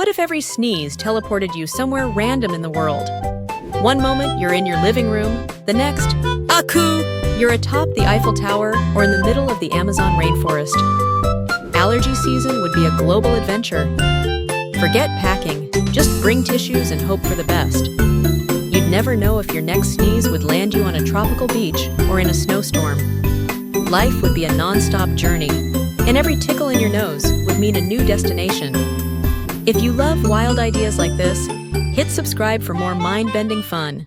What if every sneeze teleported you somewhere random in the world? One moment, you're in your living room. The next, Aku! You're atop the Eiffel Tower or in the middle of the Amazon rainforest. Allergy season would be a global adventure. Forget packing. Just bring tissues and hope for the best. You'd never know if your next sneeze would land you on a tropical beach or in a snowstorm. Life would be a non-stop journey, and every tickle in your nose would mean a new destination. If you love wild ideas like this, hit subscribe for more mind-bending fun.